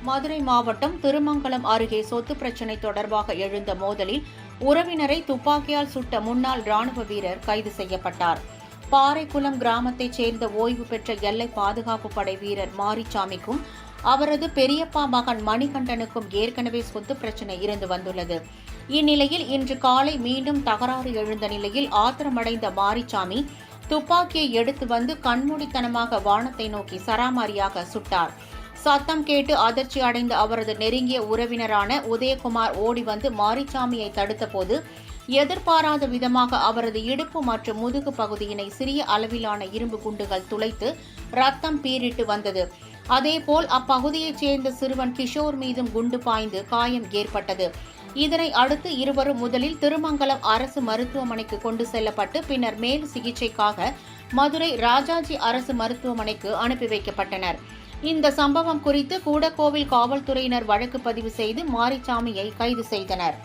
மதுரை மாவட்டம் திருமங்கலம் அருகே சொத்து பிரச்சினை தொடர்பாக எழுந்த மோதலில் உறவினரை துப்பாக்கியால் சுட்ட முன்னாள் ராணுவ வீரர் கைது செய்யப்பட்டார். பாறைக்குளம் கிராமத்தைச் சேர்ந்த ஓய்வு பெற்ற எல்லை பாதுகாப்பு படை வீரர் மாரிசாமிக்கும் அவரது பெரியப்பா மகன் மணிகண்டனுக்கும் ஏற்கனவே சொத்து பிரச்சினை இருந்து வந்துள்ளது. இந்நிலையில் இன்று காலை மீண்டும் தகராறு எழுந்த நிலையில் ஆத்திரமடைந்த மாரிசாமி துப்பாக்கியை எடுத்து வந்து கண்மூடித்தனமாக வானத்தை நோக்கி சராமாரியாக சுட்டார். சத்தம் கேட்டு அதிர்ச்சி அடைந்த அவரது நெருங்கிய உறவினரான உதயகுமார் ஓடி வந்து மாரிசாமியை தடுத்தபோது எதிர்பாராத விதமாக அவரது இடுப்பு மற்றும் முதுகு பகுதியினை சிறிய அளவிலான இரும்பு குண்டுகள் துளைத்து ரத்தம் பீரிட்டு வந்தது. அதேபோல் அப்பகுதியைச் சேர்ந்த சிறுவன் கிஷோர் மீதும் குண்டு பாய்ந்து காயம் ஏற்பட்டது. இதனை அடுத்து இருவரும் முதலில் திருமங்கலம் அரசு மருத்துவமனைக்கு கொண்டு செல்லப்பட்டு பின்னர் மேல் சிகிச்சைக்காக மதுரை ராஜாஜி அரசு மருத்துவமனைக்கு அனுப்பி வைக்கப்பட்டனர். இந்த சம்பவம் குறித்து கூடக்கோவில் காவல்துறையினர் வழக்கு பதிவு செய்து மாரிசாமியை கைது செய்தனர்.